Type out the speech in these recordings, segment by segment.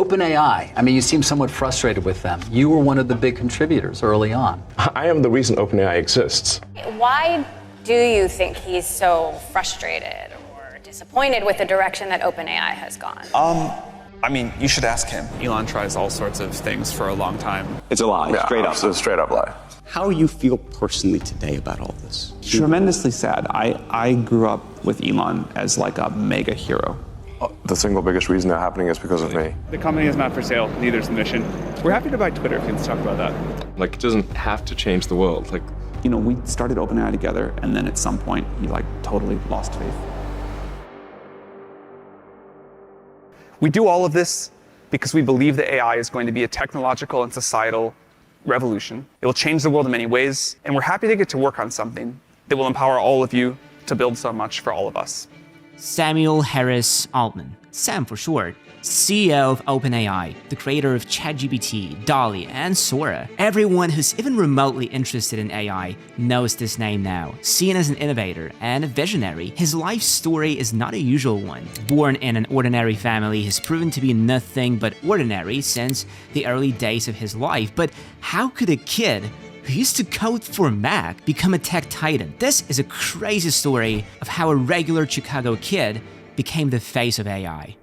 OpenAI, I mean, you seem somewhat frustrated with them. You were one of the big contributors early on. I am the reason OpenAI exists. Why do you think he's so frustrated or disappointed with the direction that OpenAI has gone? I mean, you should ask him. Elon tries all sorts of things for a long time. It's a lie, straight up. It's a straight up lie. How do you feel personally today about all this? Tremendously sad. I grew up with Elon as like a mega hero. The single biggest reason they're happening is because of me. The company is not for sale, neither is the mission. We're happy to buy Twitter if you want to talk about that. Like, it doesn't have to change the world. Like, You know, we started OpenAI together, and then at some point, he like totally lost faith. We do all of this because we believe that AI is going to be a technological and societal revolution. It will change the world in many ways, and we're happy to get to work on something that will empower all of you to build so much for all of us. Samuel Harris Altman, Sam for short, CEO of OpenAI, the creator of ChatGPT, DALL-E, and Sora. Everyone who's even remotely interested in AI knows this name now. Seen as an innovator and a visionary, his life story is not a usual one. Born in an ordinary family, he's proven to be nothing but ordinary since the early days of his life. But how could a kid who used to code for Mac become a tech titan? This is a crazy story of how a regular Chicago kid became the face of AI.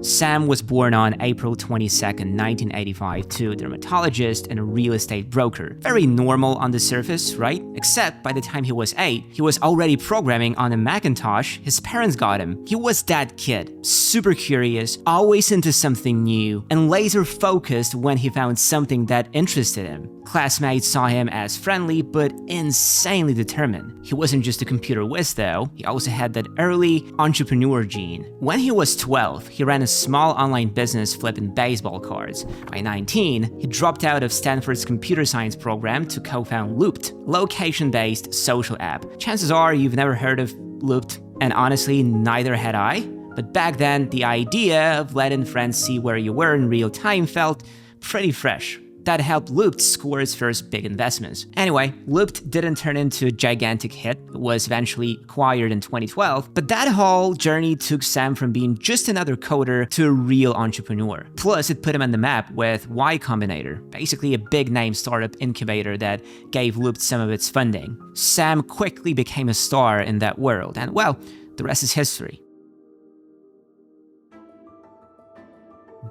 Sam was born on April 22nd, 1985 to a dermatologist and a real estate broker. Very normal on the surface, right? Except by the time he was 8, he was already programming on a Macintosh his parents got him. He was that kid, super curious, always into something new, and laser focused when he found something that interested him. Classmates saw him as friendly but insanely determined. He wasn't just a computer whiz though, he also had that early entrepreneur gene. When he was 12, he ran a small online business flipping baseball cards. By 19, he dropped out of Stanford's computer science program to co-found Looped, location-based social app. Chances are you've never heard of Looped, and honestly, neither had I. But back then, the idea of letting friends see where you were in real time felt pretty fresh. That helped Looped score its first big investments. Anyway, Looped didn't turn into a gigantic hit. It was eventually acquired in 2012, but that whole journey took Sam from being just another coder to a real entrepreneur. Plus, it put him on the map with Y Combinator, basically a big-name startup incubator that gave Looped some of its funding. Sam quickly became a star in that world, and well, the rest is history.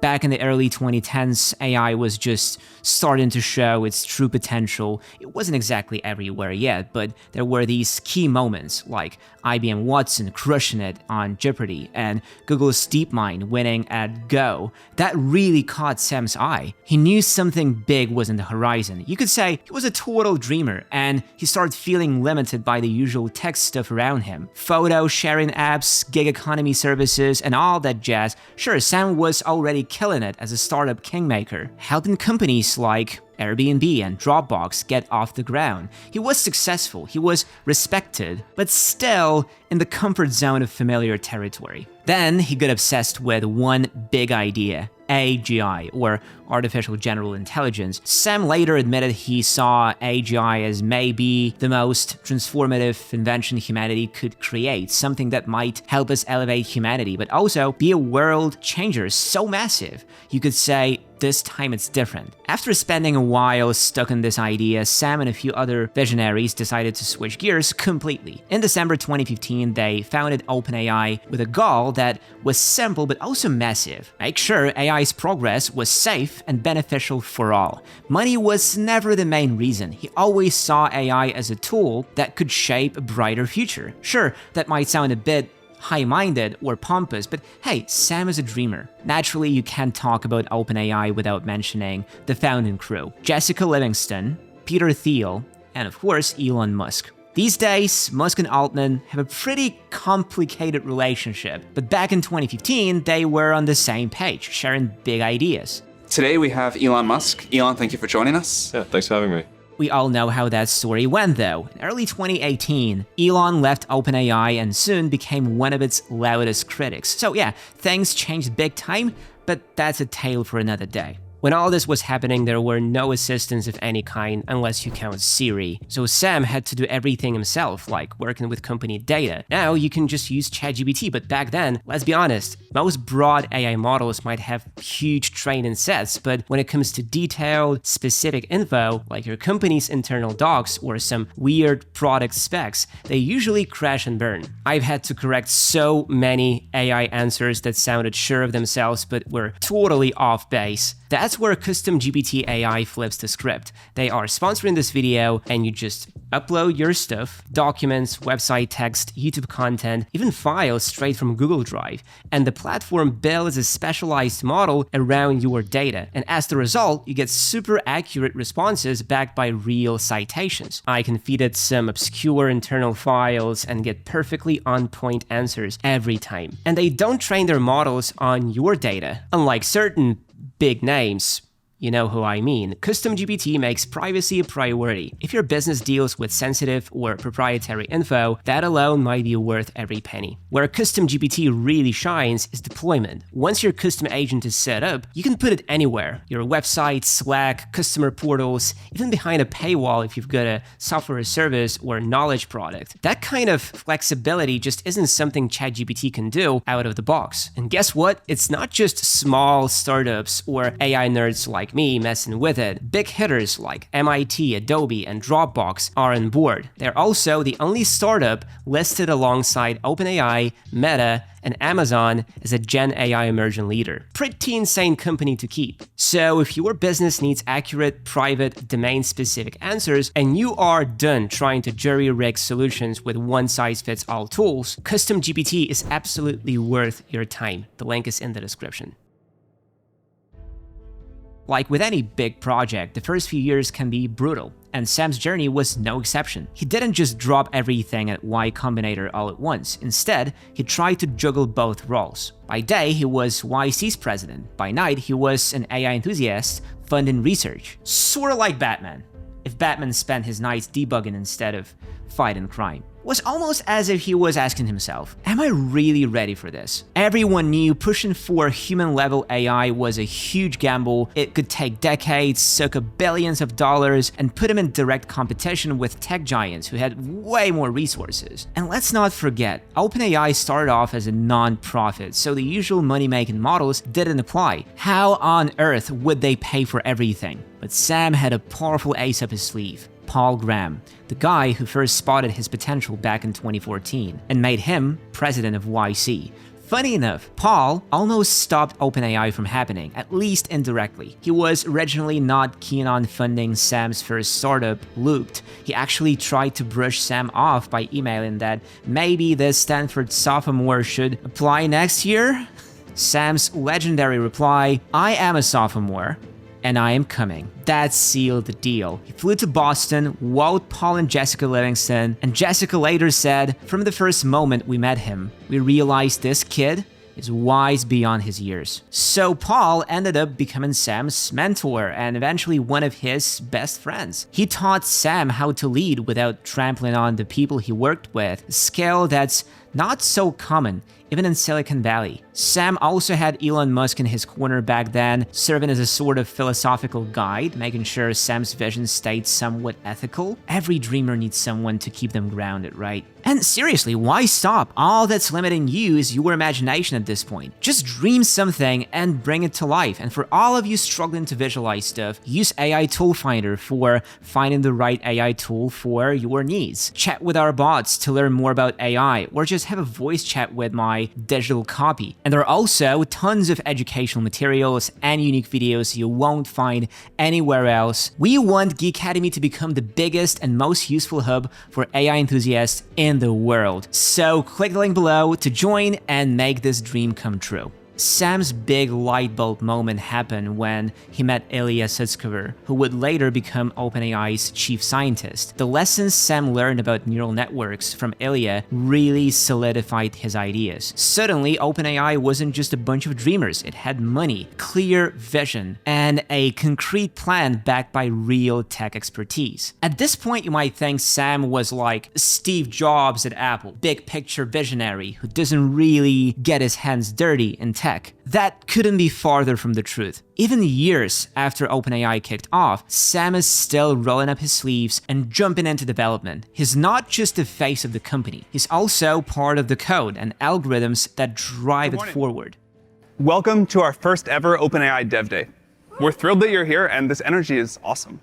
Back in the early 2010s, AI was just starting to show its true potential. It wasn't exactly everywhere yet, but there were these key moments, like IBM Watson crushing it on Jeopardy and Google's DeepMind winning at Go. That really caught Sam's eye. He knew something big was on the horizon. You could say he was a total dreamer, and he started feeling limited by the usual tech stuff around him. Photo sharing apps, gig economy services, and all that jazz. Sure, Sam was already killing it as a startup kingmaker, helping companies like Airbnb and Dropbox get off the ground. He was successful, he was respected, but still in the comfort zone of familiar territory. Then he got obsessed with one big idea, AGI, or Artificial General Intelligence. Sam later admitted he saw AGI as maybe the most transformative invention humanity could create, something that might help us elevate humanity, but also be a world changer so massive, you could say this time it's different. After spending a while stuck on this idea, Sam and a few other visionaries decided to switch gears completely. In December 2015, they founded OpenAI with a goal that was simple but also massive. Make sure AI's progress was safe and beneficial for all. Money was never the main reason. He always saw AI as a tool that could shape a brighter future. Sure, that might sound a bit high-minded or pompous, but hey, Sam is a dreamer. Naturally, you can't talk about OpenAI without mentioning the founding crew: Jessica Livingston, Peter Thiel, and of course, Elon Musk. These days, Musk and Altman have a pretty complicated relationship, but back in 2015, they were on the same page, sharing big ideas. Today we have Elon Musk. Elon, thank you for joining us. yeah, thanks for having me. We all know how that story went though. In early 2018, Elon left OpenAI and soon became one of its loudest critics. So yeah, things changed big time, but that's a tale for another day. When all this was happening, there were no assistants of any kind unless you count Siri. So Sam had to do everything himself, like working with company data. Now you can just use ChatGPT, but back then, let's be honest, most broad AI models might have huge training sets, but when it comes to detailed, specific info, like your company's internal docs or some weird product specs, they usually crash and burn. I've had to correct so many AI answers that sounded sure of themselves but were totally off base. That's where Custom GPT AI flips the script. They are sponsoring this video, and you just upload your stuff, documents, website text, YouTube content, even files straight from Google Drive, and the platform builds a specialized model around your data. And as the result, you get super accurate responses backed by real citations. I can feed it some obscure internal files and get perfectly on-point answers every time. And they don't train their models on your data, unlike certain big names. You know who I mean. Custom GPT makes privacy a priority. If your business deals with sensitive or proprietary info, that alone might be worth every penny. Where Custom GPT really shines is deployment. Once your custom agent is set up, you can put it anywhere. Your website, Slack, customer portals, even behind a paywall if you've got a software as service or knowledge product. That kind of flexibility just isn't something ChatGPT can do out of the box. And guess what? It's not just small startups or AI nerds like me messing with it. Big hitters like MIT, Adobe, and Dropbox are on board. They're also the only startup listed alongside OpenAI, Meta, and Amazon as a Gen AI emerging leader. Pretty insane company to keep. So if your business needs accurate, private, domain-specific answers, and you are done trying to jury-rig solutions with one-size-fits-all tools, Custom GPT is absolutely worth your time. The link is in the description. Like with any big project, the first few years can be brutal, and Sam's journey was no exception. He didn't just drop everything at Y Combinator all at once. Instead, he tried to juggle both roles. By day, he was YC's president. By night, he was an AI enthusiast funding research. Sorta like Batman, if Batman spent his nights debugging instead of fighting crime. It was almost as if he was asking himself, am I really ready for this? Everyone knew pushing for human-level AI was a huge gamble. It could take decades, suck up billions of dollars, and put him in direct competition with tech giants who had way more resources. And let's not forget, OpenAI started off as a non-profit, so the usual money-making models didn't apply. How on earth would they pay for everything? But Sam had a powerful ace up his sleeve. Paul Graham, the guy who first spotted his potential back in 2014 and made him president of YC. Funny enough, Paul almost stopped OpenAI from happening, at least indirectly. He was originally not keen on funding Sam's first startup, Looped. He actually tried to brush Sam off by emailing that maybe the Stanford sophomore should apply next year. Sam's legendary reply, I am a sophomore, and I am coming. That sealed the deal. He flew to Boston, wowed Paul and Jessica Livingston, and Jessica later said, from the first moment we met him, we realized this kid is wise beyond his years. So Paul ended up becoming Sam's mentor and eventually one of his best friends. He taught Sam how to lead without trampling on the people he worked with, a skill that's not so common, even in Silicon Valley. Sam also had Elon Musk in his corner back then, serving as a sort of philosophical guide, making sure Sam's vision stayed somewhat ethical. Every dreamer needs someone to keep them grounded, right? And seriously, why stop? All that's limiting you is your imagination at this point. Just dream something and bring it to life. And for all of you struggling to visualize stuff, use AI Tool Finder for finding the right AI tool for your needs. Chat with our bots to learn more about AI, or just have a voice chat with my digital copy. And there are also tons of educational materials and unique videos you won't find anywhere else. We want Geek Academy to become the biggest and most useful hub for AI enthusiasts in the world. So click the link below to join and make this dream come true. Sam's big light bulb moment happened when he met Ilya Sutskever, who would later become OpenAI's chief scientist. The lessons Sam learned about neural networks from Ilya really solidified his ideas. Suddenly, OpenAI wasn't just a bunch of dreamers. It had money, clear vision, and a concrete plan backed by real tech expertise. At this point, you might think Sam was like Steve Jobs at Apple, big picture visionary who doesn't really get his hands dirty in tech. tech. That couldn't be farther from the truth. Even years after OpenAI kicked off, Sam is still rolling up his sleeves and jumping into development. He's not just the face of the company, he's also part of the code and algorithms that drive it forward. Welcome to our first ever OpenAI Dev Day. We're thrilled that you're here, and this energy is awesome.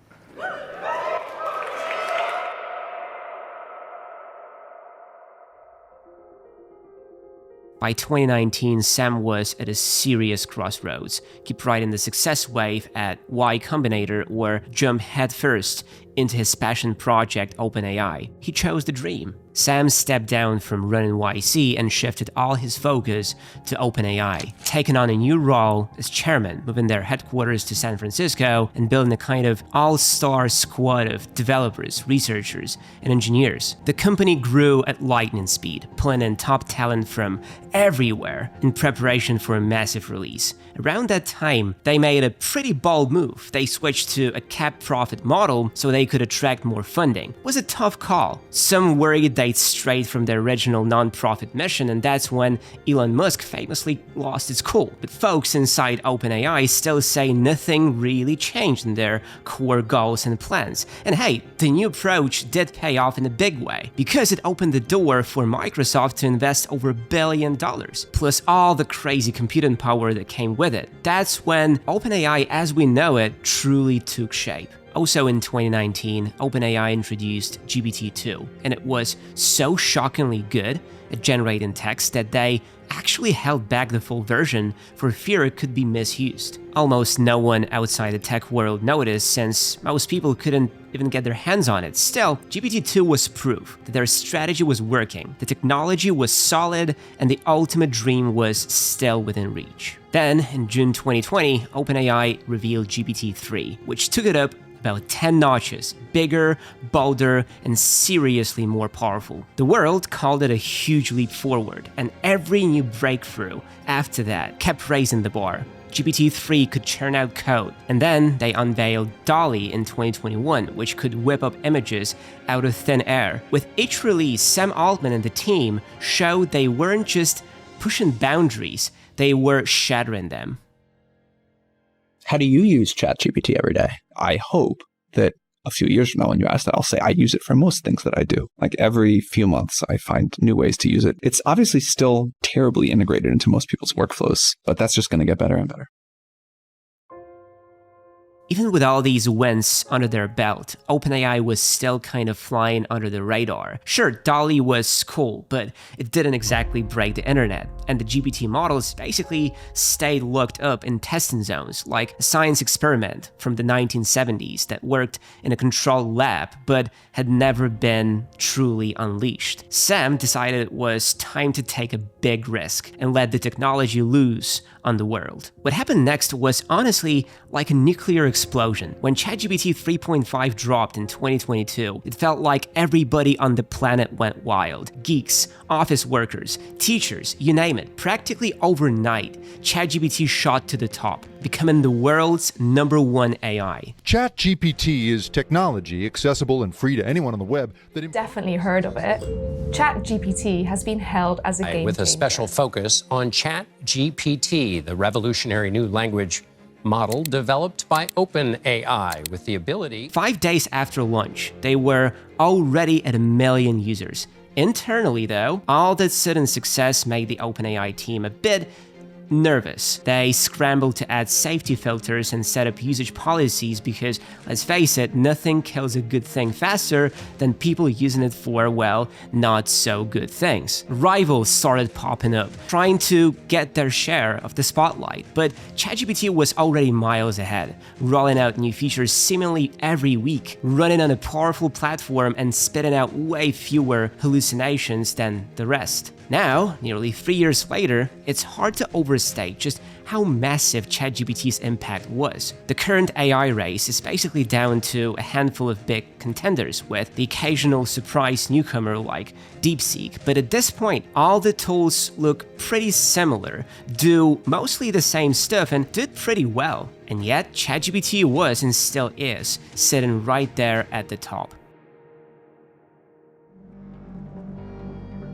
By 2019, Sam was at a serious crossroads. Keep riding the success wave at Y Combinator or jump headfirst into his passion project OpenAI. He chose the dream. Sam stepped down from running YC and shifted all his focus to OpenAI, taking on a new role as chairman, moving their headquarters to San Francisco and building a kind of all-star squad of developers, researchers, and engineers. The company grew at lightning speed, pulling in top talent from everywhere in preparation for a massive release. Around that time, they made a pretty bold move. They switched to a capped profit model so they could attract more funding. It was a tough call. Some worried they'd strayed from their original non-profit mission, and that's when Elon Musk famously lost his cool. But folks inside OpenAI still say nothing really changed in their core goals and plans. And hey, the new approach did pay off in a big way, because it opened the door for Microsoft to invest over $1 billion, plus all the crazy computing power that came with it. That's when OpenAI as we know it truly took shape. Also in 2019, OpenAI introduced GPT-2, and it was so shockingly good at generating text that they actually held back the full version for fear it could be misused. Almost no one outside the tech world noticed, since most people couldn't even get their hands on it. Still, GPT-2 was proof that their strategy was working, the technology was solid, and the ultimate dream was still within reach. Then, in June 2020, OpenAI revealed GPT-3, which took it up about 10 notches, bigger, bolder, and seriously more powerful. The world called it a huge leap forward, and every new breakthrough after that kept raising the bar. GPT-3 could churn out code, and then they unveiled DALL-E in 2021, which could whip up images out of thin air. With each release, Sam Altman and the team showed they weren't just pushing boundaries, they were shattering them. How do you use ChatGPT every day? I hope that a few years from now when you ask that, I'll say I use it for most things that I do. Like every few months, I find new ways to use it. It's obviously still terribly integrated into most people's workflows, but that's just going to get better and better. Even with all these wins under their belt, OpenAI was still kind of flying under the radar. Sure, DALL-E was cool, but it didn't exactly break the internet, and the GPT models basically stayed locked up in testing zones, like a science experiment from the 1970s that worked in a controlled lab, but had never been truly unleashed. Sam decided it was time to take a big risk and let the technology loose on the world. What happened next was honestly like a nuclear explosion. When ChatGPT 3.5 dropped in 2022, it felt like everybody on the planet went wild. Geeks, office workers, teachers, you name it. Practically overnight, ChatGPT shot to the top, becoming the world's #1 AI. ChatGPT is technology accessible and free to anyone on the web that definitely heard of it. ChatGPT has been hailed as a game with a special focus on ChatGPT, the revolutionary new language model developed by OpenAI with the ability... 5 days after launch, they were already at 1 million users. Internally, though, all that sudden success made the OpenAI team a bit nervous. They scrambled to add safety filters and set up usage policies because, let's face it, nothing kills a good thing faster than people using it for, well, not so good things. Rivals started popping up, trying to get their share of the spotlight, but ChatGPT was already miles ahead, rolling out new features seemingly every week, running on a powerful platform and spitting out way fewer hallucinations than the rest. Now, nearly 3 years later, it's hard to overstate just how massive ChatGPT's impact was. The current AI race is basically down to a handful of big contenders, with the occasional surprise newcomer like DeepSeek. But at this point, all the tools look pretty similar, do mostly the same stuff, and did pretty well. And yet, ChatGPT was, and still is, sitting right there at the top.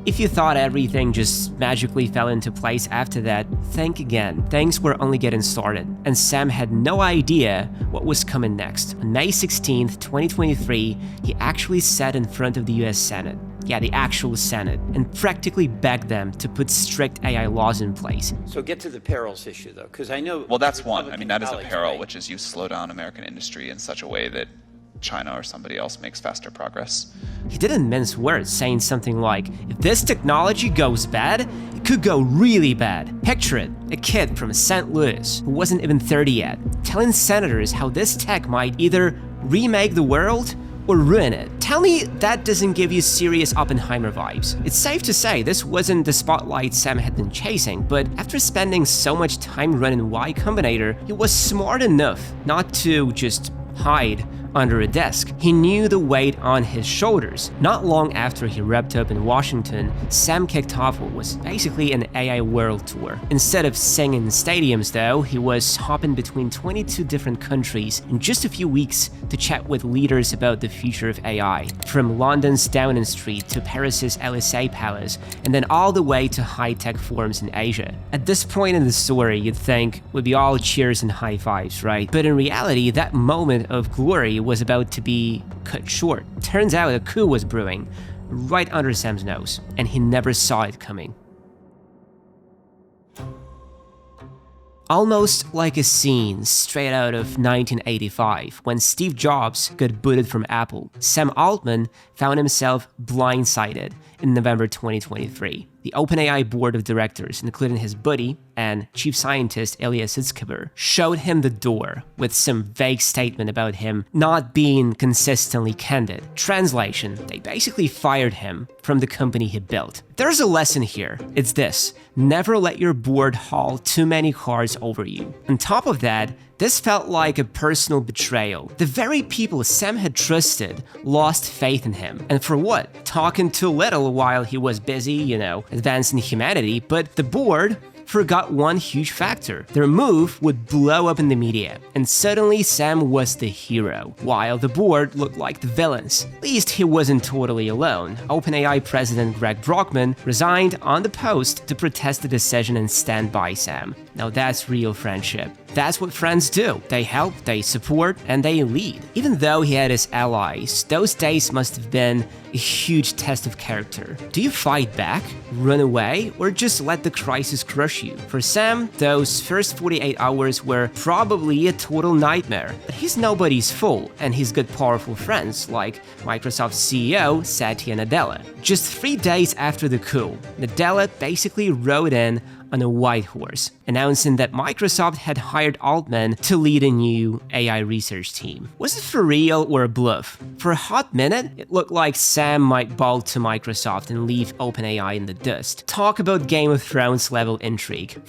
If you thought everything just magically fell into place after that, think again. Things were only getting started, and Sam had no idea what was coming next. On May 16th, 2023, he actually sat in front of the US Senate. Yeah, the actual Senate, and practically begged them to put strict AI laws in place. So get to the perils issue, though, because I know... Well, that's one. I mean, that is a peril, which is you slow down American industry in such a way that China or somebody else makes faster progress. He didn't mince words, saying something like, if this technology goes bad, it could go really bad. Picture it, a kid from St. Louis, who wasn't even 30 yet, telling senators how this tech might either remake the world or ruin it. Tell me that doesn't give you serious Oppenheimer vibes. It's safe to say this wasn't the spotlight Sam had been chasing, but after spending so much time running Y Combinator, he was smart enough not to just hide under a desk. He knew the weight on his shoulders. Not long after he wrapped up in Washington, Sam kicked off what was basically an AI world tour. Instead of singing in stadiums though, he was hopping between 22 different countries in just a few weeks to chat with leaders about the future of AI. From London's Downing Street to Paris's Élysée Palace, and then all the way to high-tech forums in Asia. At this point in the story, you'd think would be all cheers and high fives, right? But in reality, that moment of glory was about to be cut short. Turns out a coup was brewing right under Sam's nose, and he never saw it coming. Almost like a scene straight out of 1985, when Steve Jobs got booted from Apple, Sam Altman found himself blindsided in November 2023. The OpenAI board of directors, including his buddy and chief scientist Elias Itzkeber, showed him the door with some vague statement about him not being consistently candid. Translation, they basically fired him from the company he built. There's a lesson here. It's this: never let your board haul too many cards over you. On top of that, this felt like a personal betrayal. The very people Sam had trusted lost faith in him. And for what? Talking too little while he was busy, advancing humanity, but the board forgot one huge factor. Their move would blow up in the media, and suddenly Sam was the hero, while the board looked like the villains. At least he wasn't totally alone. OpenAI president Greg Brockman resigned on the post to protest the decision and stand by Sam. Now that's real friendship. That's what friends do. They help, they support, and they lead. Even though he had his allies, those days must have been a huge test of character. Do you fight back, run away, or just let the crisis crush you? For Sam, those first 48 hours were probably a total nightmare. But he's nobody's fool, and he's got powerful friends like Microsoft CEO Satya Nadella. Just 3 days after the coup, Nadella basically rode in on a white horse, announcing that Microsoft had hired Altman to lead a new AI research team. Was it for real or a bluff? For a hot minute, it looked like Sam might bolt to Microsoft and leave OpenAI in the dust. Talk about Game of Thrones level intrigue.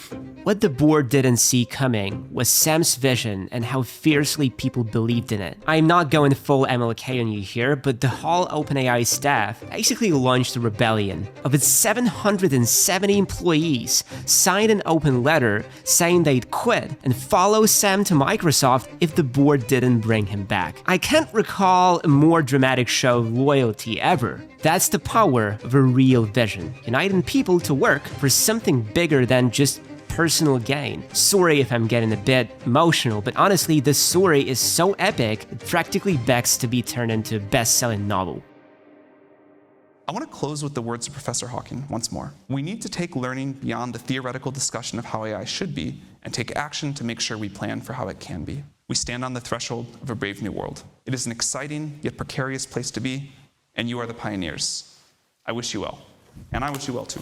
What the board didn't see coming was Sam's vision and how fiercely people believed in it. I'm not going full MLK on you here, but the whole OpenAI staff basically launched a rebellion. Of its 770 employees, signed an open letter saying they'd quit and follow Sam to Microsoft if the board didn't bring him back. I can't recall a more dramatic show of loyalty ever. That's the power of a real vision, uniting people to work for something bigger than just personal gain. Sorry if I'm getting a bit emotional, but honestly, this story is so epic, it practically begs to be turned into a best-selling novel. I want to close with the words of Professor Hawking once more. We need to take learning beyond the theoretical discussion of how AI should be and take action to make sure we plan for how it can be. We stand on the threshold of a brave new world. It is an exciting yet precarious place to be, and you are the pioneers. I wish you well, and I wish you well too.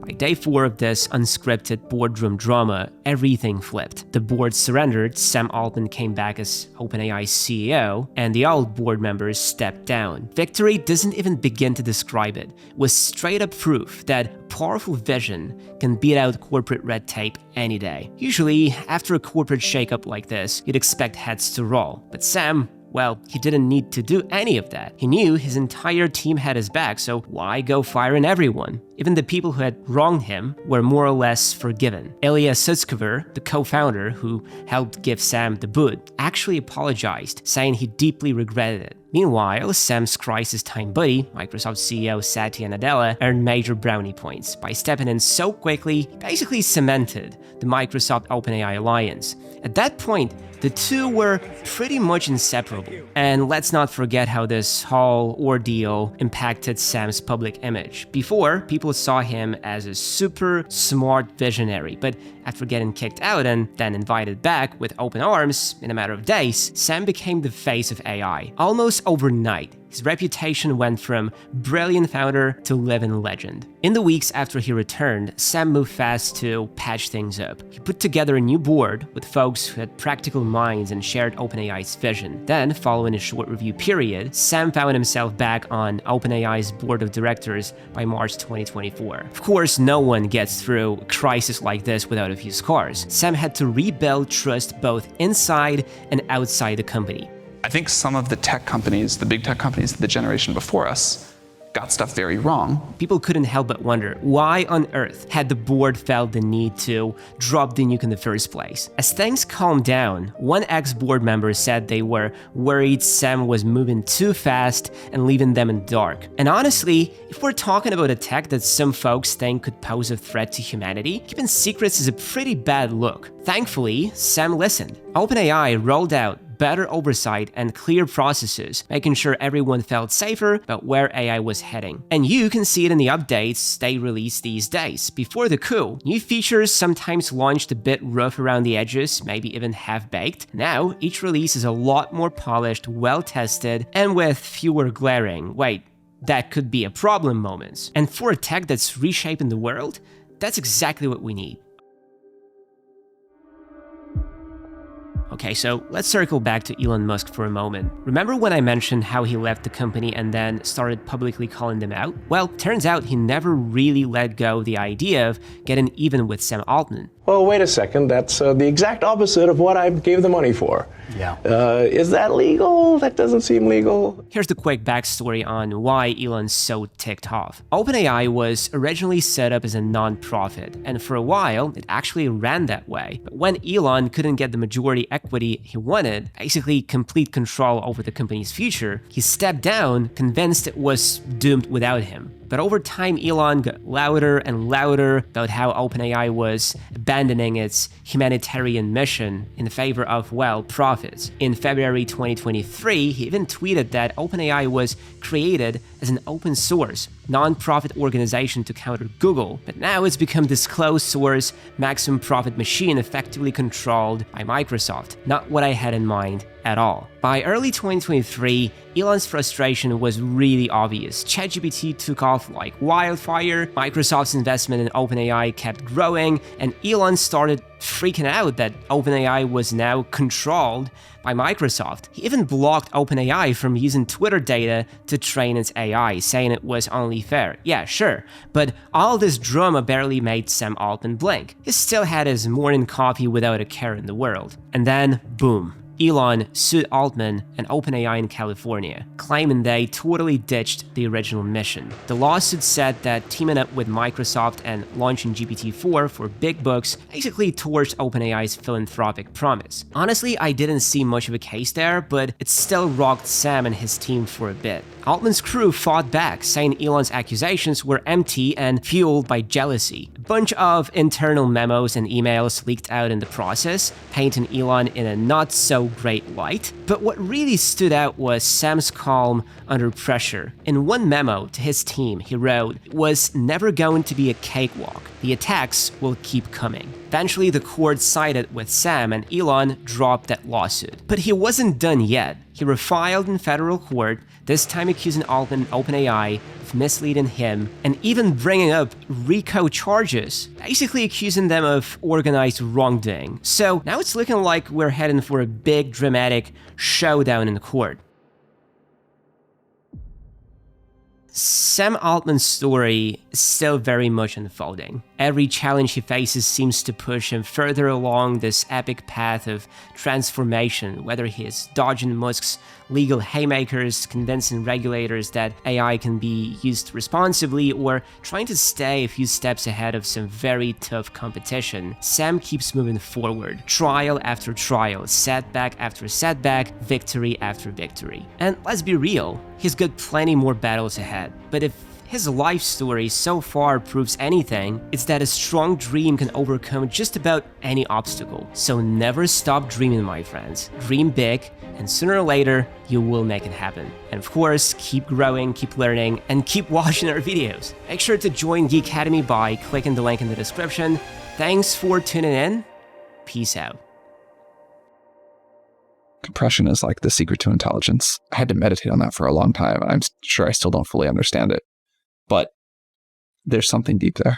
By day 4 of this unscripted boardroom drama, everything flipped. The board surrendered, Sam Altman came back as OpenAI CEO, and the old board members stepped down. Victory doesn't even begin to describe it. It was straight up proof that powerful vision can beat out corporate red tape any day. Usually, after a corporate shakeup like this, you'd expect heads to roll. But Sam, well, he didn't need to do any of that. He knew his entire team had his back, so why go firing everyone? Even the people who had wronged him were more or less forgiven. Ilya Sutskever, the co-founder who helped give Sam the boot, actually apologized, saying he deeply regretted it. Meanwhile, Sam's crisis-time buddy, Microsoft CEO Satya Nadella, earned major brownie points. By stepping in so quickly, he basically cemented the Microsoft-OpenAI alliance. At that point, the two were pretty much inseparable. And let's not forget how this whole ordeal impacted Sam's public image. Before, people saw him as a super smart visionary, but after getting kicked out and then invited back with open arms in a matter of days, Sam became the face of AI. Almost overnight, his reputation went from brilliant founder to living legend. In the weeks after he returned, Sam moved fast to patch things up. He put together a new board with folks who had practical minds and shared OpenAI's vision. Then, following a short review period, Sam found himself back on OpenAI's board of directors by March 2024. Of course, no one gets through a crisis like this without a few scars. Sam had to rebuild trust both inside and outside the company. I think some of the tech companies, the big tech companies of the generation before us, got stuff very wrong. People couldn't help but wonder, why on earth had the board felt the need to drop the nuke in the first place? As things calmed down, one ex-board member said they were worried Sam was moving too fast and leaving them in the dark. And honestly, if we're talking about a tech that some folks think could pose a threat to humanity, keeping secrets is a pretty bad look. Thankfully, Sam listened. OpenAI rolled out better oversight and clear processes, making sure everyone felt safer about where AI was heading. And you can see it in the updates they release these days. Before the coup, new features sometimes launched a bit rough around the edges, maybe even half-baked. Now, each release is a lot more polished, well-tested, and with fewer glaring, wait, that could be a problem moments. And for a tech that's reshaping the world, that's exactly what we need. Okay, so let's circle back to Elon Musk for a moment. Remember when I mentioned how he left the company and then started publicly calling them out? Well, turns out he never really let go of the idea of getting even with Sam Altman. Well, wait a second. That's the exact opposite of what I gave the money for. Yeah. Is that legal? That doesn't seem legal. Here's the quick backstory on why Elon's so ticked off. OpenAI was originally set up as a non-profit, and for a while, it actually ran that way. But when Elon couldn't get the majority equity he wanted, basically complete control over the company's future, he stepped down, convinced it was doomed without him. But over time, Elon got louder and louder about how OpenAI was abandoning its humanitarian mission in favor of, well, profits. In February 2023, he even tweeted that OpenAI was created as an open source, non-profit organization to counter Google, but now it's become this closed source, maximum profit machine effectively controlled by Microsoft. Not what I had in mind at all. By early 2023, Elon's frustration was really obvious. ChatGPT took off like wildfire, Microsoft's investment in OpenAI kept growing, and Elon started freaking out that OpenAI was now controlled by Microsoft. He even blocked OpenAI from using Twitter data to train its AI, saying it was only fair. Yeah, sure, but all this drama barely made Sam Altman blink. He still had his morning coffee without a care in the world. And then, boom. Elon sued Altman and OpenAI in California, claiming they totally ditched the original mission. The lawsuit said that teaming up with Microsoft and launching GPT-4 for big bucks basically torched OpenAI's philanthropic promise. Honestly, I didn't see much of a case there, but it still rocked Sam and his team for a bit. Altman's crew fought back, saying Elon's accusations were empty and fueled by jealousy. A bunch of internal memos and emails leaked out in the process, painting Elon in a not-so-great light. But what really stood out was Sam's calm under pressure. In one memo to his team, he wrote, "It was never going to be a cakewalk. The attacks will keep coming." Eventually, the court sided with Sam and Elon dropped that lawsuit. But he wasn't done yet. He refiled in federal court, this time accusing Altman and OpenAI of misleading him and even bringing up RICO charges, basically accusing them of organized wrongdoing. So now it's looking like we're heading for a big dramatic showdown in the court. Sam Altman's story is still very much unfolding. Every challenge he faces seems to push him further along this epic path of transformation, whether he is dodging Musk's legal haymakers, convincing regulators that AI can be used responsibly, or trying to stay a few steps ahead of some very tough competition. Sam keeps moving forward, trial after trial, setback after setback, victory after victory. And let's be real, he's got plenty more battles ahead. But if his life story so far proves anything, it's that a strong dream can overcome just about any obstacle. So never stop dreaming, my friends. Dream big, and sooner or later, you will make it happen. And of course, keep growing, keep learning, and keep watching our videos. Make sure to join Geek Academy by clicking the link in the description. Thanks for tuning in. Peace out. Compression is like the secret to intelligence. I had to meditate on that for a long time, and I'm sure I still don't fully understand it. But there's something deep there.